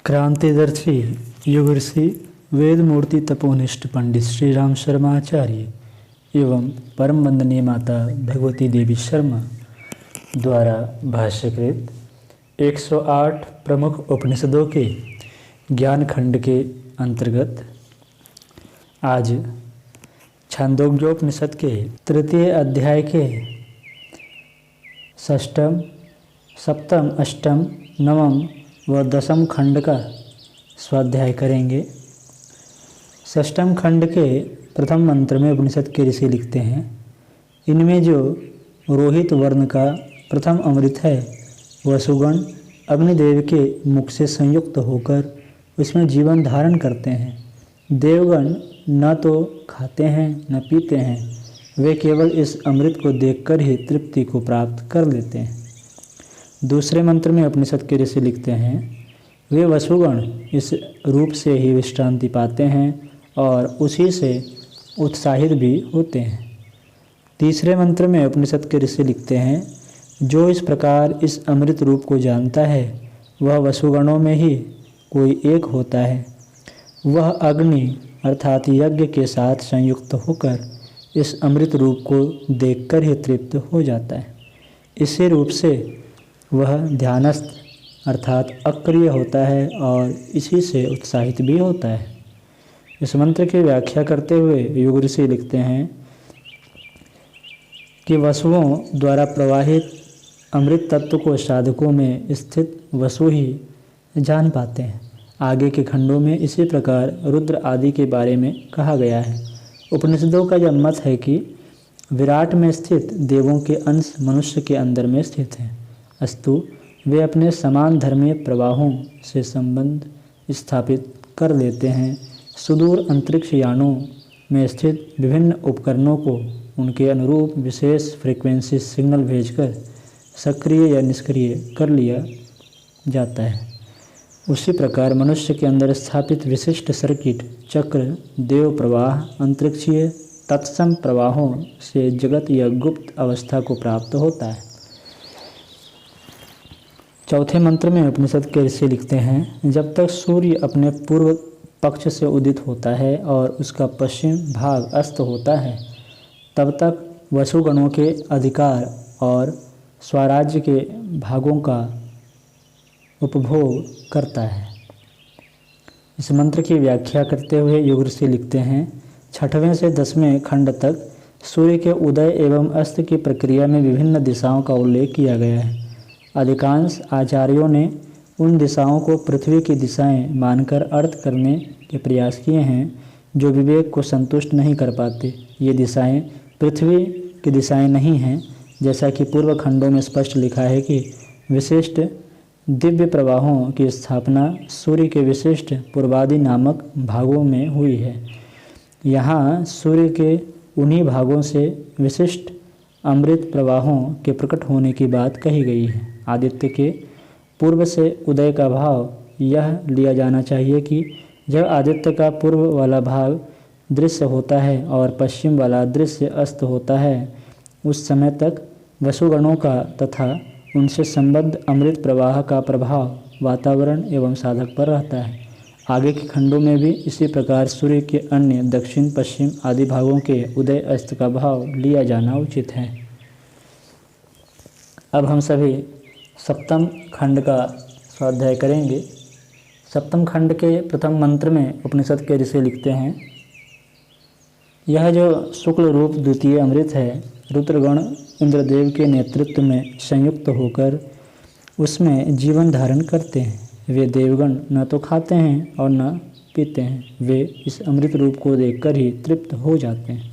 क्रांतिदर्शी युग ऋषि वेद मूर्ति तपोनिष्ठ पंडित श्री राम शर्मा आचार्य एवं परम वंदनीय माता भगवती देवी शर्मा द्वारा भाष्यकृत 108 प्रमुख उपनिषदों के ज्ञान खंड के अंतर्गत आज छांदोग्योपनिषद के तृतीय अध्याय के षष्ठम, सप्तम, अष्टम, नवम व दसम खंड का स्वाध्याय करेंगे। षष्ठम खंड के प्रथम मंत्र में उपनिषद के ऋषि लिखते हैं, इनमें जो रोहित वर्ण का प्रथम अमृत है वह सुगण अग्निदेव के मुख से संयुक्त होकर उसमें जीवन धारण करते हैं। देवगण न तो खाते हैं न पीते हैं, वे केवल इस अमृत को देखकर ही तृप्ति को प्राप्त कर लेते हैं। दूसरे मंत्र में उपनिषद के ऋषि लिखते हैं, वे वसुगण इस रूप से ही विश्रांति पाते हैं और उसी से उत्साहित भी होते हैं। तीसरे मंत्र में उपनिषद के ऋषि लिखते हैं, जो इस प्रकार इस अमृत रूप को जानता है वह वसुगणों में ही कोई एक होता है। वह अग्नि अर्थात यज्ञ के साथ संयुक्त होकर इस अमृत रूप को देखकर ही तृप्त हो जाता है। इसी रूप से वह ध्यानस्थ अर्थात अक्रिय होता है और इसी से उत्साहित भी होता है। इस मंत्र की व्याख्या करते हुए युग ऋषि लिखते हैं कि वसुओं द्वारा प्रवाहित अमृत तत्व को साधकों में स्थित वसु ही जान पाते हैं। आगे के खंडों में इसी प्रकार रुद्र आदि के बारे में कहा गया है। उपनिषदों का यह मत है कि विराट में स्थित देवों के अंश मनुष्य के अंदर में स्थित हैं, अस्तु वे अपने समान धर्मीय प्रवाहों से संबंध स्थापित कर लेते हैं। सुदूर अंतरिक्ष यानों में स्थित विभिन्न उपकरणों को उनके अनुरूप विशेष फ्रीक्वेंसी सिग्नल भेजकर सक्रिय या निष्क्रिय कर लिया जाता है। उसी प्रकार मनुष्य के अंदर स्थापित विशिष्ट सर्किट चक्र देव प्रवाह अंतरिक्षीय तत्सम प्रवाहों से जगत या गुप्त अवस्था को प्राप्त होता है। चौथे मंत्र में उपनिषद के ऋषि लिखते हैं, जब तक सूर्य अपने पूर्व पक्ष से उदित होता है और उसका पश्चिम भाग अस्त होता है, तब तक वसुगणों के अधिकार और स्वराज्य के भागों का उपभोग करता है। इस मंत्र की व्याख्या करते हुए युग ऋषि लिखते हैं, छठवें से 10वें खंड तक सूर्य के उदय एवं अस्त की प्रक्रिया में विभिन्न दिशाओं का उल्लेख किया गया है। अधिकांश आचार्यों ने उन दिशाओं को पृथ्वी की दिशाएं मानकर अर्थ करने के प्रयास किए हैं जो विवेक को संतुष्ट नहीं कर पाते। ये दिशाएं पृथ्वी की दिशाएं नहीं हैं, जैसा कि पूर्व खंडों में स्पष्ट लिखा है कि विशिष्ट दिव्य प्रवाहों की स्थापना सूर्य के विशिष्ट पूर्वादि नामक भागों में हुई है। यहाँ सूर्य के उन्हीं भागों से विशिष्ट अमृत प्रवाहों के प्रकट होने की बात कही गई है। आदित्य के पूर्व से उदय का भाव यह लिया जाना चाहिए कि जब आदित्य का पूर्व वाला भाग दृश्य होता है और पश्चिम वाला दृश्य अस्त होता है, उस समय तक वसुगणों का तथा उनसे संबद्ध अमृत प्रवाह का प्रभाव वातावरण एवं साधक पर रहता है। आगे के खंडों में भी इसी प्रकार सूर्य के अन्य दक्षिण पश्चिम आदि भागों के उदय अस्त का भाव लिया जाना उचित है। अब हम सभी सप्तम खंड का स्वाध्याय करेंगे। सप्तम खंड के प्रथम मंत्र में उपनिषद के ऋषि लिखते हैं, यह जो शुक्ल रूप द्वितीय अमृत है, रुद्रगण इंद्रदेव के नेतृत्व में संयुक्त होकर उसमें जीवन धारण करते हैं। वे देवगण न तो खाते हैं और न पीते हैं, वे इस अमृत रूप को देखकर ही तृप्त हो जाते हैं।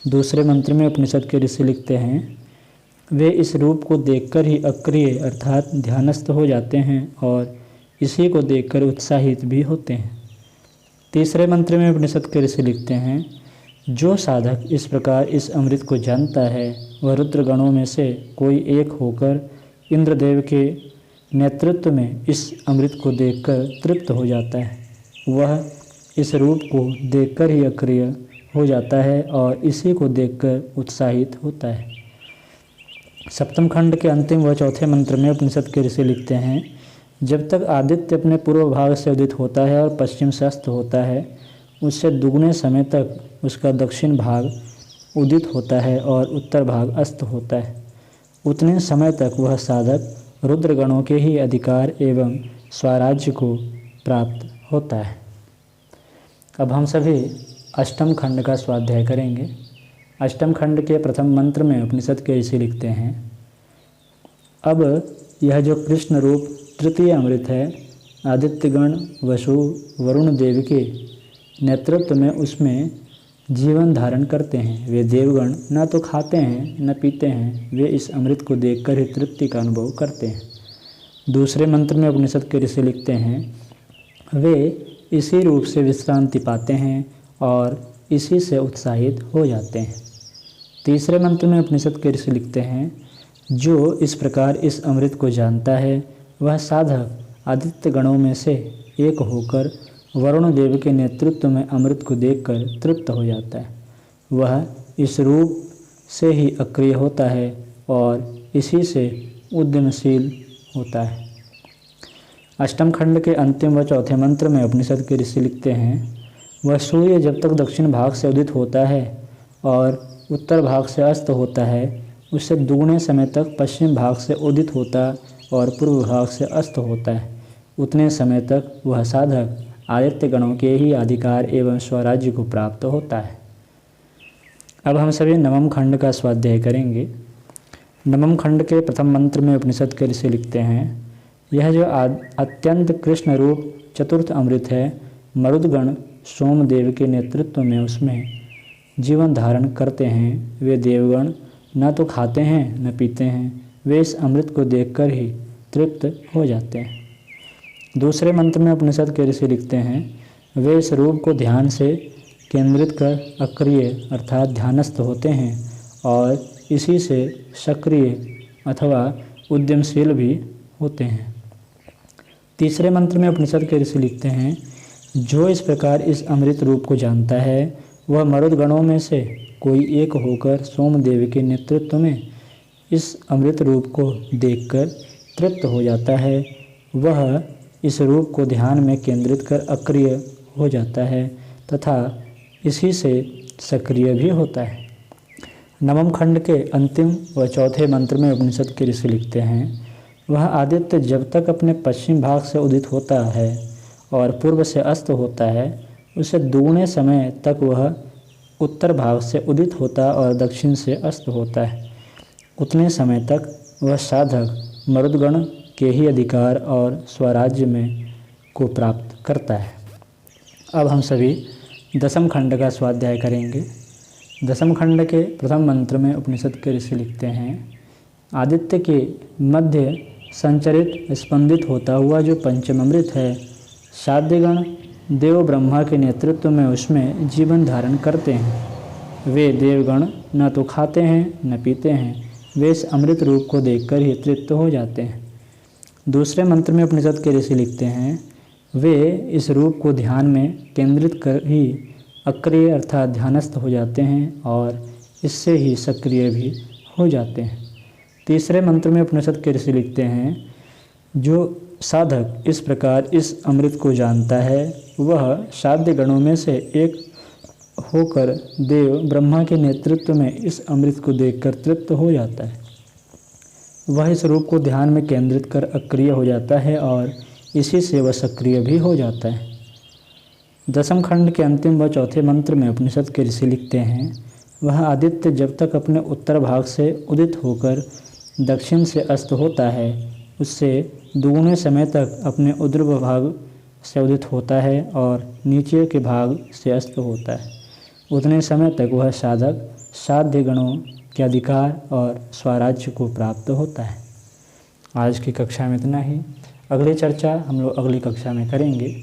दूसरे मंत्र में उपनिषद के ऋषि लिखते हैं, वे इस रूप को देखकर ही अक्रिय अर्थात ध्यानस्थ हो जाते हैं और इसी को देखकर उत्साहित भी होते हैं। तीसरे मंत्र में उपनिषद के ऋषि लिखते हैं, जो साधक इस प्रकार इस अमृत को जानता है वह रुद्रगणों में से कोई एक होकर इंद्रदेव के नेतृत्व में इस अमृत को देखकर तृप्त हो जाता है। वह इस रूप को देखकर ही अक्रिय हो जाता है और इसी को देखकर उत्साहित होता है। सप्तम खंड के अंतिम व चौथे मंत्र में उपनिषद के ऋषि लिखते हैं, जब तक आदित्य अपने पूर्व भाग से उदित होता है और पश्चिम से अस्त होता है, उससे दुगने समय तक उसका दक्षिण भाग उदित होता है और उत्तर भाग अस्त होता है, उतने समय तक वह साधक रुद्रगणों के ही अधिकार एवं स्वराज्य को प्राप्त होता है। अब हम सभी अष्टम खंड का स्वाध्याय करेंगे। अष्टम खंड के प्रथम मंत्र में उपनिषद के ऋषि लिखते हैं, अब यह जो कृष्ण रूप तृतीय अमृत है, आदित्यगण वसु वरुण देव के नेतृत्व में उसमें जीवन धारण करते हैं। वे देवगण न तो खाते हैं न पीते हैं, वे इस अमृत को देखकर ही तृप्ति का अनुभव करते हैं। दूसरे मंत्र में उपनिषद के ऋषि लिखते हैं, वे इसी रूप से विश्रांति पाते हैं और इसी से उत्साहित हो जाते हैं। तीसरे मंत्र में उपनिषद के ऋषि लिखते हैं, जो इस प्रकार इस अमृत को जानता है, वह साधक आदित्य गणों में से एक होकर वरुण देव के नेतृत्व में अमृत को देखकर तृप्त हो जाता है। वह इस रूप से ही अक्रिय होता है और इसी से उद्यमशील होता है। अष्टम खंड के अंतिम व चौथे मंत्र में उपनिषद के ऋषि लिखते हैं, वह सूर्य जब तक दक्षिण भाग से उदित होता है और उत्तर भाग से अस्त होता है, उससे दुगने समय तक पश्चिम भाग से उदित होता और पूर्व भाग से अस्त होता है, उतने समय तक वह साधक आदित्य गणों के ही अधिकार एवं स्वराज्य को प्राप्त होता है। अब हम सभी नवम खंड का स्वाध्याय करेंगे। नवम खंड के प्रथम मंत्र में उपनिषद के ऋषि लिखते हैं, यह जो अत्यंत कृष्ण रूप चतुर्थ अमृत है, मरुदगण सोमदेव के नेतृत्व में उसमें जीवन धारण करते हैं। वे देवगण न तो खाते हैं न पीते हैं, वे इस अमृत को देखकर ही तृप्त हो जाते हैं। दूसरे मंत्र में उपनिषद के ऋषि लिखते हैं, वे इस रूप को ध्यान से केंद्रित कर अक्रिय अर्थात ध्यानस्थ होते हैं और इसी से सक्रिय अथवा उद्यमशील भी होते हैं। तीसरे मंत्र में उपनिषद के ऋषि लिखते हैं, जो इस प्रकार इस अमृत रूप को जानता है, वह मरुद गणों में से कोई एक होकर सोमदेव के नेतृत्व में इस अमृत रूप को देखकर तृप्त हो जाता है। वह इस रूप को ध्यान में केंद्रित कर अक्रिय हो जाता है तथा इसी से सक्रिय भी होता है। नवम खंड के अंतिम व चौथे मंत्र में उपनिषद के ऋषि लिखते हैं, वह आदित्य जब तक अपने पश्चिम भाग से उदित होता है और पूर्व से अस्त होता है, उसे दुगने समय तक वह उत्तर भाग से उदित होता और दक्षिण से अस्त होता है, उतने समय तक वह साधक मरुदगण के ही अधिकार और स्वराज्य में को प्राप्त करता है। अब हम सभी दसम खंड का स्वाध्याय करेंगे। दसम खंड के प्रथम मंत्र में उपनिषद के ऋषि लिखते हैं, आदित्य के मध्य संचरित स्पंदित होता हुआ जो पंचम अमृत है, साध्यगण देव ब्रह्मा के नेतृत्व में उसमें जीवन धारण करते हैं। वे देवगण न तो खाते हैं न पीते हैं, वे इस अमृत रूप को देखकर ही तृप्त हो जाते हैं। दूसरे मंत्र में उपनिषद के ऋषि लिखते हैं, वे इस रूप को ध्यान में केंद्रित कर ही अक्रिय अर्थात ध्यानस्थ हो जाते हैं और इससे ही सक्रिय भी हो जाते हैं। तीसरे मंत्र में उपनिषद के ऋषि लिखते हैं, जो साधक इस प्रकार इस अमृत को जानता है, वह साध्य गणों में से एक होकर देव ब्रह्मा के नेतृत्व में इस अमृत को देखकर तृप्त हो जाता है। वह इस रूप को ध्यान में केंद्रित कर अक्रिय हो जाता है और इसी से वह सक्रिय भी हो जाता है। दसम खंड के अंतिम व चौथे मंत्र में उपनिषद के ऋषि लिखते हैं, वह आदित्य जब तक अपने उत्तर भाग से उदित होकर दक्षिण से अस्त होता है, उससे दुगने समय तक अपने ऊर्ध्व भाग से उदित होता है और नीचे के भाग से अस्त होता है, उतने समय तक वह साधक साध्य गणों के अधिकार और स्वराज्य को प्राप्त होता है। आज की कक्षा में इतना ही। अगली चर्चा हम लोग अगली कक्षा में करेंगे।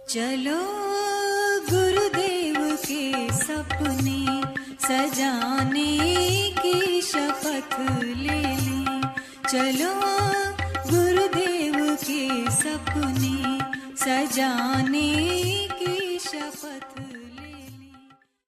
चलो गुरुदेव के सपने सजाने की शपथ ले लें, चलो गुरुदेव सपने सजाने की शपथ।